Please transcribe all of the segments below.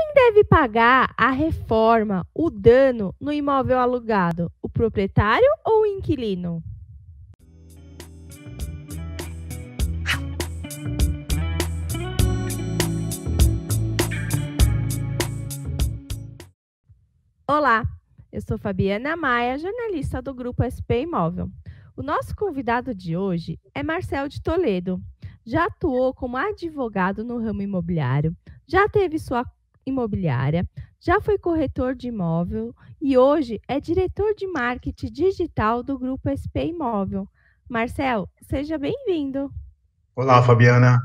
Quem deve pagar a reforma, o dano no imóvel alugado? O proprietário ou o inquilino? Olá, eu sou Fabiana Maia, jornalista do Grupo SP Imóvel. O nosso convidado de hoje é Marcel de Toledo. Já atuou como advogado no ramo imobiliário, já teve sua imobiliária, já foi corretor de imóvel e hoje é diretor de marketing digital do Grupo SP Imóvel. Marcel, seja bem-vindo. Olá, Fabiana.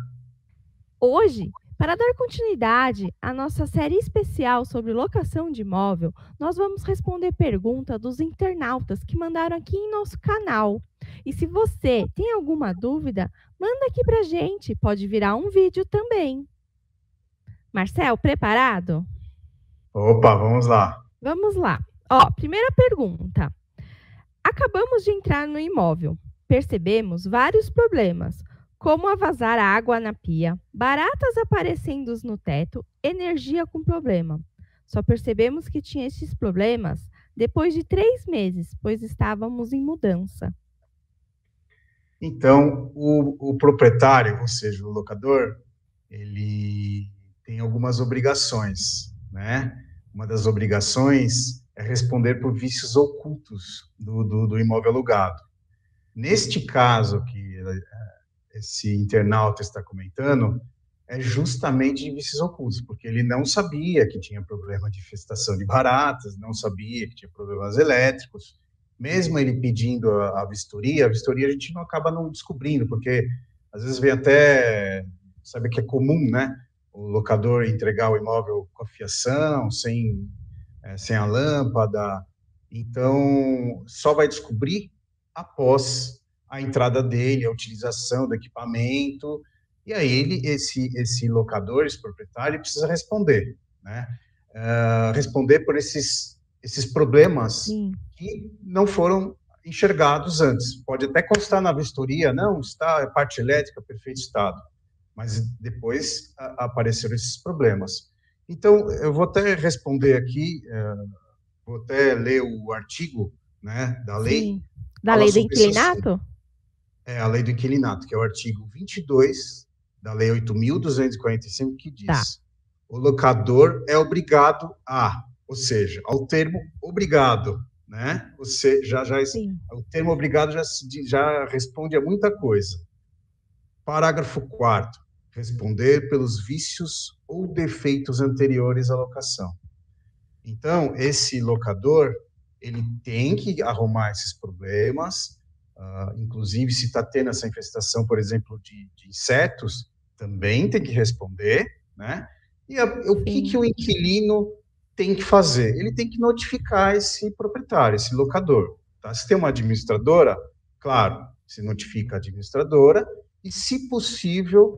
Hoje, para dar continuidade à nossa série especial sobre locação de imóvel, nós vamos responder pergunta dos internautas que mandaram aqui em nosso canal. E se você tem alguma dúvida, manda aqui para a gente, pode virar um vídeo também. Marcel, preparado? Opa, vamos lá. Vamos lá. Ó, primeira pergunta. Acabamos de entrar no imóvel. Percebemos vários problemas, como a vazar água na pia, baratas aparecendo no teto, energia com problema. Só percebemos que tinha esses problemas depois de 3 meses, pois estávamos em mudança. Então, o proprietário, ou seja, o locador, ele tem algumas obrigações, né? Uma das obrigações é responder por vícios ocultos do imóvel alugado. Neste caso que esse internauta está comentando, é justamente de vícios ocultos, porque ele não sabia que tinha problema de infestação de baratas, não sabia que tinha problemas elétricos. Mesmo ele pedindo a vistoria a gente não acaba não descobrindo, porque às vezes vem até, sabe que é comum, né? O locador entregar o imóvel com a fiação, sem a lâmpada. Então, só vai descobrir após a entrada dele, a utilização do equipamento, e aí esse locador, esse proprietário, precisa responder, né? Responder por esses problemas Sim. que não foram enxergados antes. Pode até constar na vistoria, não, está a parte elétrica, perfeito estado, mas depois apareceram esses problemas. Então, eu vou até responder aqui, vou até ler o artigo, né, da lei. Sim. Da Fala lei do sobre esse assunto. inquilinato? É a lei do inquilinato, que é o artigo 22 da lei 8.245, que diz: Tá. o locador é obrigado a, ou seja, ao termo obrigado, né? Você Sim. o termo obrigado já responde a muita coisa. Parágrafo 4º, responder pelos vícios ou defeitos anteriores à locação. Então, esse locador, ele tem que arrumar esses problemas, inclusive se está tendo essa infestação, por exemplo, de insetos, também tem que responder, né? E o que o inquilino tem que fazer? Ele tem que notificar esse proprietário, esse locador. Tá? Se tem uma administradora, claro, se notifica a administradora e, se possível,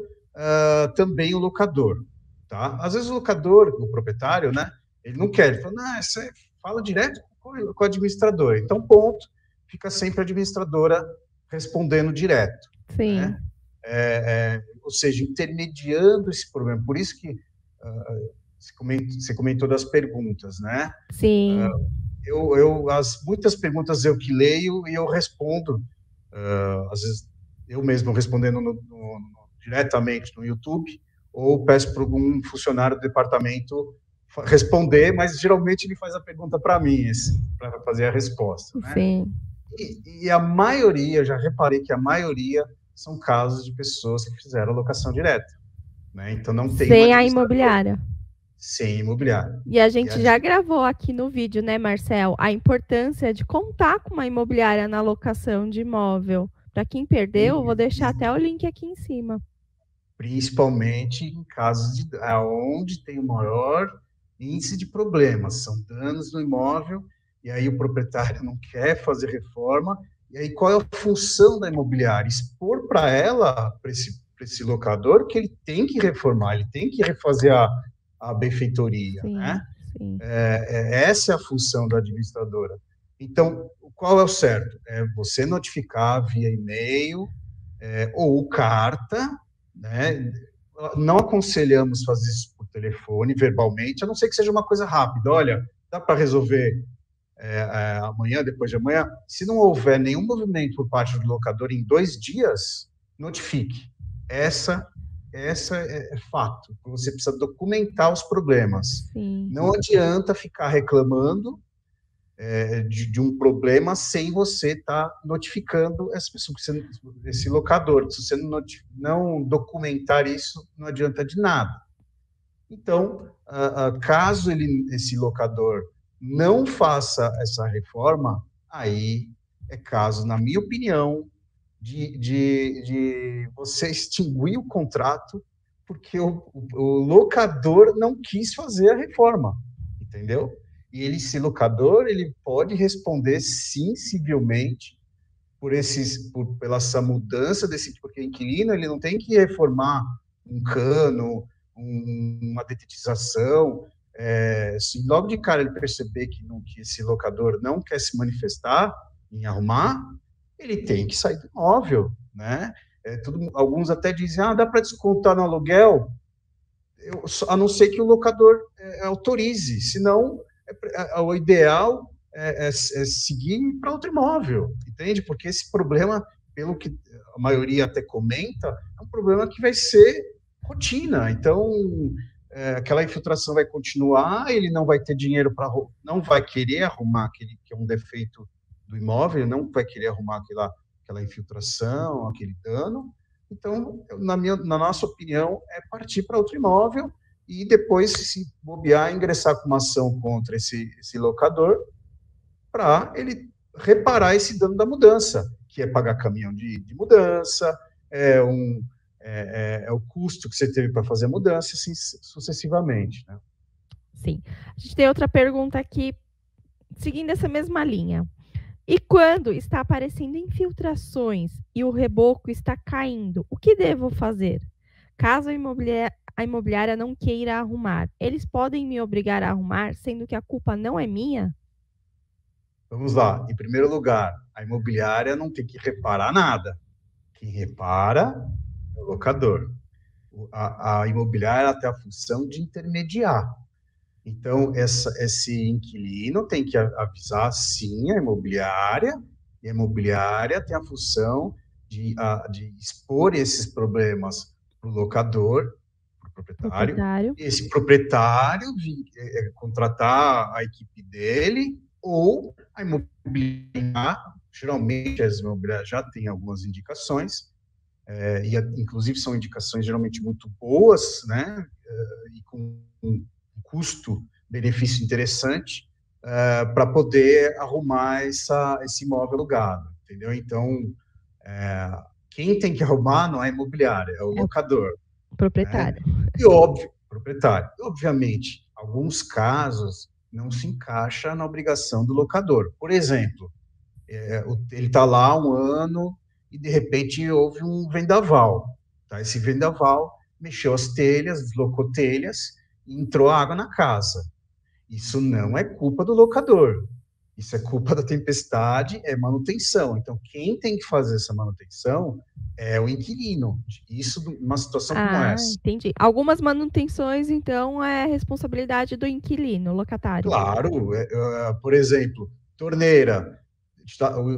também o locador. Tá? Às vezes o locador, o proprietário, né? Ele não quer, ele fala, não, você fala direto com a administradora. Então, ponto, fica sempre a administradora respondendo direto. Sim. Né? Ou seja, intermediando esse problema. Por isso que você comentou das perguntas, né? Sim. Muitas perguntas eu que leio e eu respondo, às vezes eu mesmo respondendo diretamente no YouTube, ou peço para algum funcionário do departamento responder, mas geralmente ele faz a pergunta para mim, para fazer a resposta, né? Sim. E a maioria, já reparei que a maioria são casos de pessoas que fizeram locação direta, né? Então não tem Sem a imobiliária. Sem imobiliária. E a gente já gravou aqui no vídeo, né, Marcel, a importância de contar com uma imobiliária na locação de imóvel. Para quem perdeu, eu vou deixar até o link aqui em cima. Principalmente em casos onde tem o maior índice de problemas, são danos no imóvel, e aí o proprietário não quer fazer reforma, e aí qual é a função da imobiliária? Expor para ela, para esse locador, que ele tem que reformar, ele tem que refazer a benfeitoria, Sim, né? sim. Essa é a função da administradora. Então, qual é o certo? É você notificar via e-mail ou carta, né? Não aconselhamos fazer isso por por telefone, verbalmente, a não ser que seja uma coisa rápida. Olha, dá para resolver amanhã, depois de amanhã? Se não houver nenhum movimento por parte do locador em 2 dias, notifique. Essa é fato. Você precisa documentar os problemas. Sim. Não adianta ficar reclamando de um problema sem você estar notificando essa pessoa, esse locador. Se você não documentar isso, não adianta de nada. Então, caso esse locador não faça essa reforma, aí é caso, na minha opinião, de você extinguir o contrato porque o locador não quis fazer a reforma, entendeu? E esse locador, ele pode responder, sim, civilmente, pela essa mudança porque inquilino, ele não tem que reformar um cano, uma detetização. Se logo de cara ele perceber que esse locador não quer se manifestar em arrumar, ele tem que sair do imóvel, né? Alguns até dizem, dá para descontar no aluguel, a não ser que o locador autorize, senão o ideal é seguir para outro imóvel, entende? Porque esse problema, pelo que a maioria até comenta, é um problema que vai ser rotina. Então, aquela infiltração vai continuar, ele não vai ter dinheiro não vai querer arrumar que é um defeito do imóvel, ele não vai querer arrumar aquela infiltração, aquele dano. Então, na nossa opinião, é partir para outro imóvel e depois, se bobear, ingressar com uma ação contra esse locador para ele reparar esse dano da mudança, que é pagar caminhão de mudança, o custo que você teve para fazer a mudança, assim sucessivamente, né? Sim. A gente tem outra pergunta aqui, seguindo essa mesma linha. E quando está aparecendo infiltrações e o reboco está caindo, o que devo fazer? Caso a imobiliária não queira arrumar, eles podem me obrigar a arrumar, sendo que a culpa não é minha? Vamos lá. Em primeiro lugar, a imobiliária não tem que reparar nada. Quem repara é o locador. A imobiliária tem a função de intermediar. Então, esse inquilino tem que avisar, sim, a imobiliária, e a imobiliária tem a função de expor esses problemas para o locador, para o proprietário. Esse proprietário contratar a equipe dele, ou a imobiliária, geralmente as imobiliárias já têm algumas indicações, inclusive são indicações geralmente muito boas, né, e com custo-benefício interessante para poder arrumar esse imóvel alugado, entendeu? Então, quem tem que arrumar não é a imobiliária, é o locador. Proprietário. Né? E óbvio, proprietário. Obviamente, alguns casos não se encaixa na obrigação do locador. Por exemplo, ele está lá há um ano e, de repente, houve um vendaval. Tá? Esse vendaval mexeu as telhas, deslocou telhas, entrou água na casa. Isso não é culpa do locador. Isso é culpa da tempestade, é manutenção. Então, quem tem que fazer essa manutenção é o inquilino. Isso numa situação como essa. Entendi. Algumas manutenções, então, é responsabilidade do inquilino, locatário. Claro. Por exemplo, torneira.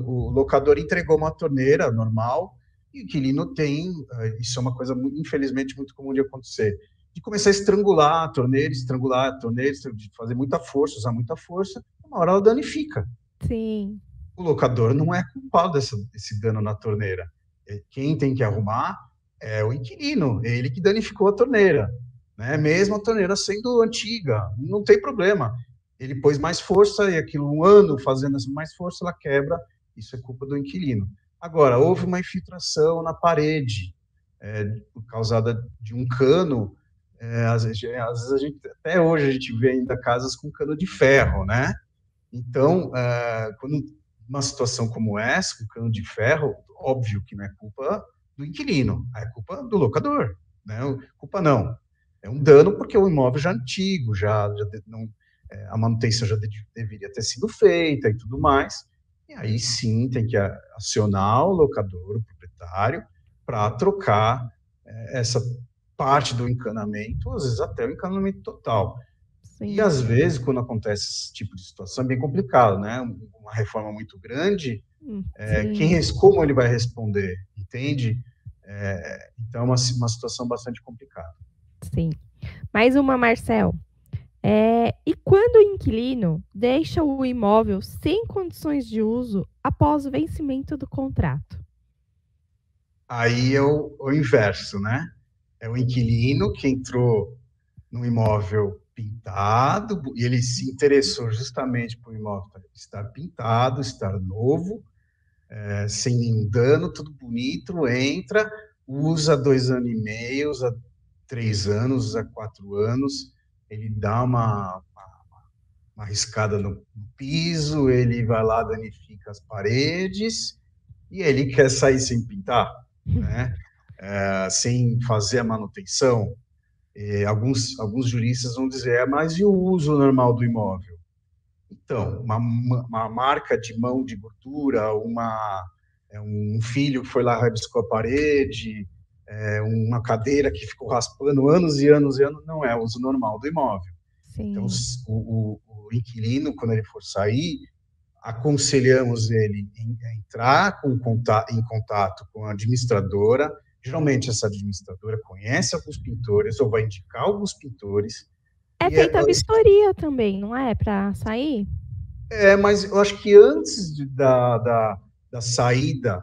O locador entregou uma torneira normal e o inquilino tem... Isso é uma coisa, infelizmente, muito comum de acontecer. De começar a estrangular a torneira, de fazer muita força, usar muita força, uma hora ela danifica. Sim. O locador não é culpado desse dano na torneira. Quem tem que arrumar é o inquilino, ele que danificou a torneira. Né? Mesmo a torneira sendo antiga, não tem problema. Ele pôs mais força e aquilo, um ano fazendo mais força, ela quebra, isso é culpa do inquilino. Agora, houve uma infiltração na parede, causada de um cano. Às vezes até hoje a gente vê ainda casas com cano de ferro, né? Então, quando uma situação como essa, com cano de ferro, óbvio que não é culpa do inquilino, é culpa do locador, né? Culpa não, é um dano porque o imóvel já é antigo, a manutenção já deveria ter sido feita e tudo mais, e aí sim tem que acionar o locador, o proprietário, para trocar essa parte do encanamento, às vezes até o encanamento total. Sim. E às vezes, quando acontece esse tipo de situação, é bem complicado, né? Uma reforma muito grande, como ele vai responder, entende? Então, é uma situação bastante complicada. Sim. Mais uma, Marcel. E quando o inquilino deixa o imóvel sem condições de uso após o vencimento do contrato? Aí é o inverso, né? É o inquilino que entrou no imóvel pintado e ele se interessou justamente por o imóvel estar pintado, estar novo, sem nenhum dano, tudo bonito, entra, usa 2 anos e meio, usa 3 anos, usa 4 anos, ele dá uma riscada no piso, ele vai lá, danifica as paredes, e ele quer sair sem pintar, né? Sem fazer a manutenção. Alguns juristas vão dizer, mas e o uso normal do imóvel? Então, uma marca de mão de gordura, um filho que foi lá e rabiscou a parede, uma cadeira que ficou raspando anos e anos e anos, não é o uso normal do imóvel. Sim. Então, o inquilino, quando ele for sair, aconselhamos ele a entrar em contato com a administradora. Geralmente, essa administradora conhece alguns pintores ou vai indicar alguns pintores. É feita a vistoria também, não é? Para sair? Mas eu acho que antes da saída,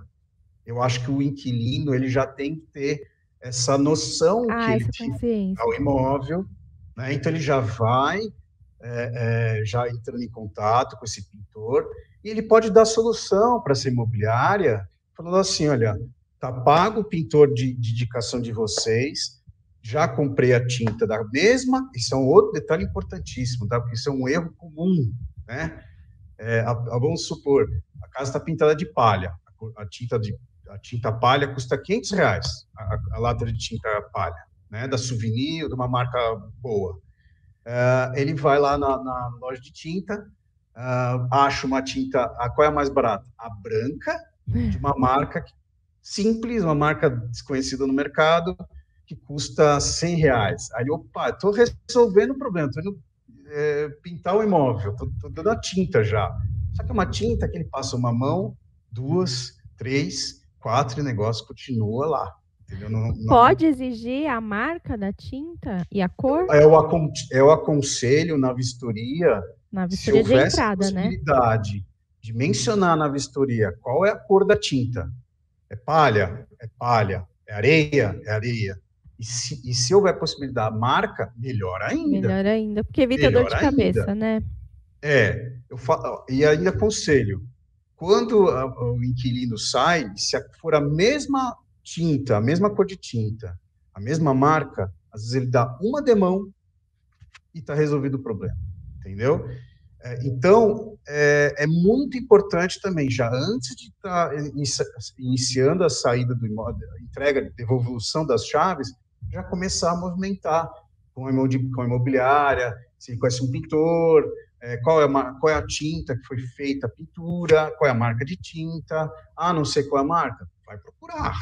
eu acho que o inquilino ele já tem que ter essa noção que ele tem ao imóvel, né? Então ele já vai já entrando em contato com esse pintor e ele pode dar solução para essa imobiliária, falando assim, olha, tá pago o pintor de indicação de vocês, já comprei a tinta da mesma, isso é um outro detalhe importantíssimo, tá? Porque isso é um erro comum, né? Vamos supor, a casa está pintada de palha, a tinta palha custa R$500, a lata de tinta palha, né? Da Souvenir, de uma marca boa. Ele vai lá na loja de tinta, acha uma tinta, qual é a mais barata? A branca, de uma marca simples, uma marca desconhecida no mercado, que custa R$100. Aí, opa, estou resolvendo o problema, estou indo pintar o imóvel, estou dando a tinta já. Só que é uma tinta que ele passa uma mão, 2, 3, 4 e o negócio continua lá. Entendeu? Pode exigir a marca da tinta e a cor? Eu aconselho na vistoria, se houvesse a possibilidade de mencionar na vistoria qual é a cor da tinta. É palha? É palha. É areia? É areia. E se houver possibilidade da marca, melhor ainda. Melhor ainda, porque evita dor de cabeça, né? E ainda aconselho, quando o inquilino sai, se for a mesma tinta, a mesma cor de tinta, a mesma marca, às vezes ele dá uma demão e está resolvido o problema, entendeu? Então, é muito importante também, já antes de estar iniciando a saída do imóvel, a entrega, devolução das chaves, já começar a movimentar com a imobiliária, se conhece um pintor, qual é a tinta que foi feita a pintura, qual é a marca de tinta, não sei qual é a marca, vai procurar.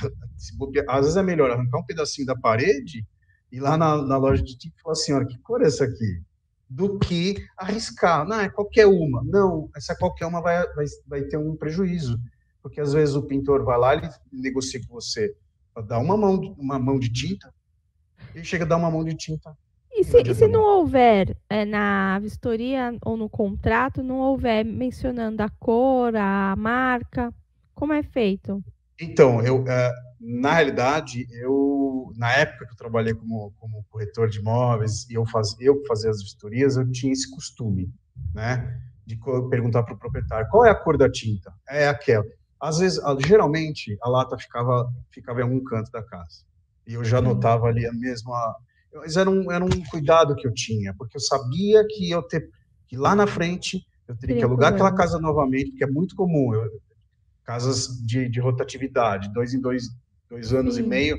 Às vezes é melhor arrancar um pedacinho da parede e ir lá na loja de tinta e falar assim, olha, que cor é essa aqui? Do que arriscar. Não, é qualquer uma. Não, essa qualquer uma vai ter um prejuízo, porque às vezes o pintor vai lá, ele negocia com você para dar uma mão de tinta, ele chega a dar uma mão de tinta. E se não houver na vistoria ou no contrato, não houver mencionando a cor, a marca, como é feito? Então, na realidade, na época que eu trabalhei como corretor de imóveis e eu fazia as vistorias, eu tinha esse costume, né, de perguntar para o proprietário qual é a cor da tinta. É aquela. Às vezes, geralmente, a lata ficava em algum canto da casa e eu já notava ali a mesma. Mas era um cuidado que eu tinha, porque eu sabia que lá na frente eu teria que alugar aquela casa novamente, porque é muito comum. Casas de rotatividade, 2 em 2 anos e meio,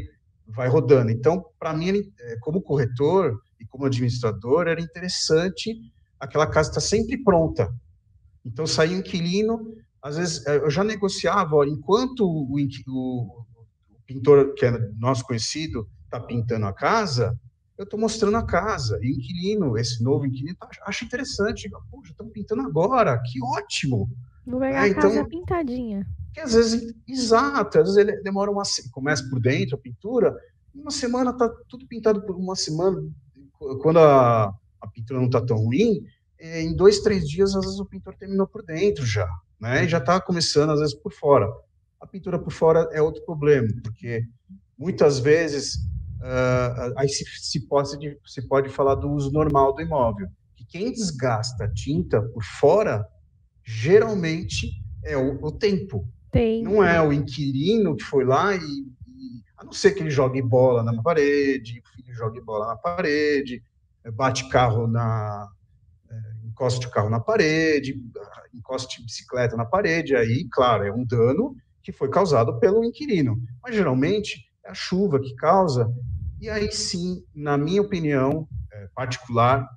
vai rodando. Então, para mim, como corretor e como administrador, era interessante aquela casa estar sempre pronta. Então, saía um inquilino, às vezes, eu já negociava, enquanto o pintor, que é nosso conhecido, está pintando a casa, eu estou mostrando a casa. E o inquilino, esse novo inquilino, acha interessante. Poxa, estão pintando agora, que ótimo. Vou pegar a casa pintadinha. Que às vezes, exato, às vezes ele demora começa por dentro a pintura, uma semana está tudo pintado por uma semana. Quando a pintura não está tão ruim, em 2, 3 dias, às vezes o pintor terminou por dentro já, né? E já está começando, às vezes, por fora. A pintura por fora é outro problema, porque muitas vezes aí se pode falar do uso normal do imóvel, que quem desgasta a tinta por fora, geralmente é o tempo. Não é o inquilino que foi lá a não ser que ele jogue bola na parede, o filho jogue bola na parede, bate carro encoste o carro na parede, encoste bicicleta na parede, aí, claro, é um dano que foi causado pelo inquilino. Mas, geralmente, é a chuva que causa, e aí sim, na minha opinião particular,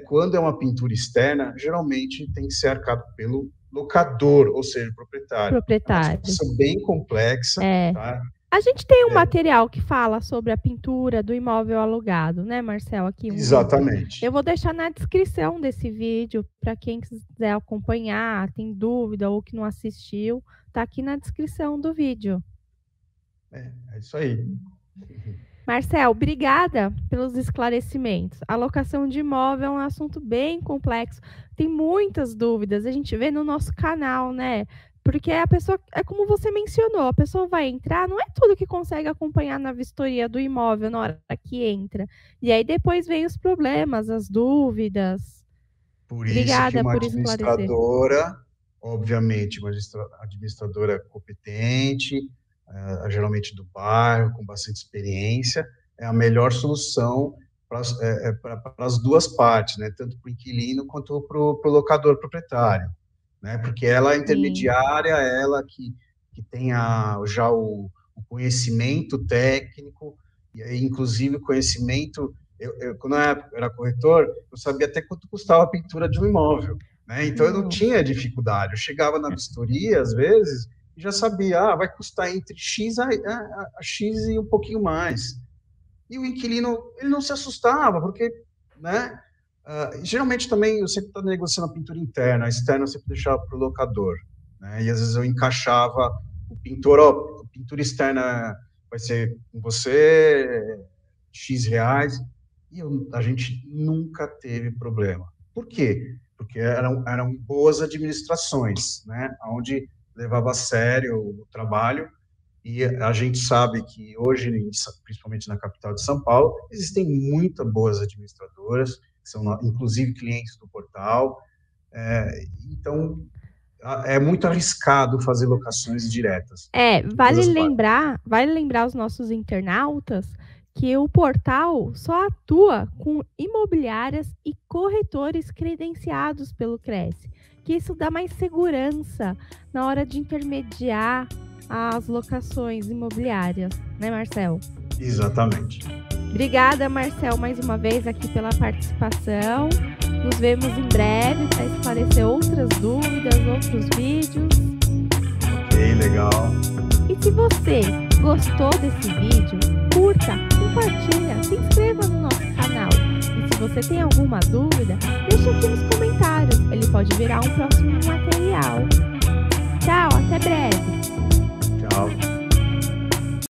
quando é uma pintura externa, geralmente tem que ser arcado pelo locador, ou seja, proprietário. É uma situação bem complexa. Tá? A gente tem um material que fala sobre a pintura do imóvel alugado, né, Marcel? Aqui Exatamente. Vídeo. Eu vou deixar na descrição desse vídeo para quem quiser acompanhar, tem dúvida ou que não assistiu, tá aqui na descrição do vídeo. É isso aí. Marcel, obrigada pelos esclarecimentos. A locação de imóvel é um assunto bem complexo, tem muitas dúvidas, a gente vê no nosso canal, né? Porque a pessoa, é como você mencionou, a pessoa vai entrar, não é tudo que consegue acompanhar na vistoria do imóvel na hora que entra. E aí depois vem os problemas, as dúvidas. Por isso que uma administradora, obviamente, uma administradora competente, geralmente do bairro, com bastante experiência, é a melhor solução para as duas partes, né? Tanto para o inquilino quanto para o locador proprietário, né? Porque ela é intermediária, ela que tem já o conhecimento técnico, e aí, inclusive o conhecimento, quando eu era corretor, eu sabia até quanto custava a pintura de um imóvel, né? Então eu não tinha dificuldade, eu chegava na vistoria, às vezes, e já sabia, vai custar entre X a X e um pouquinho mais. E o inquilino, ele não se assustava, porque, né, geralmente também eu sempre estava negociando a pintura interna, a externa eu sempre deixava para o locador, né, e às vezes eu encaixava o pintor, a pintura externa vai ser com você, X reais, e a gente nunca teve problema. Por quê? Porque eram boas administrações, né, onde levava a sério o trabalho, e a gente sabe que hoje, principalmente na capital de São Paulo, existem muitas boas administradoras, que são inclusive clientes do portal, então é muito arriscado fazer locações diretas. Vale lembrar os nossos internautas que o portal só atua com imobiliárias e corretores credenciados pelo Cresce, que isso dá mais segurança na hora de intermediar as locações imobiliárias, né, Marcel? Exatamente. Obrigada, Marcel, mais uma vez aqui pela participação. Nos vemos em breve para esclarecer outras dúvidas, outros vídeos. Ok, legal. E se você gostou desse vídeo, curta, compartilha, se inscreva no nosso canal. E se você tem alguma dúvida, deixa aqui nos comentários. Ele pode virar um próximo material. Tchau, até breve. Tchau.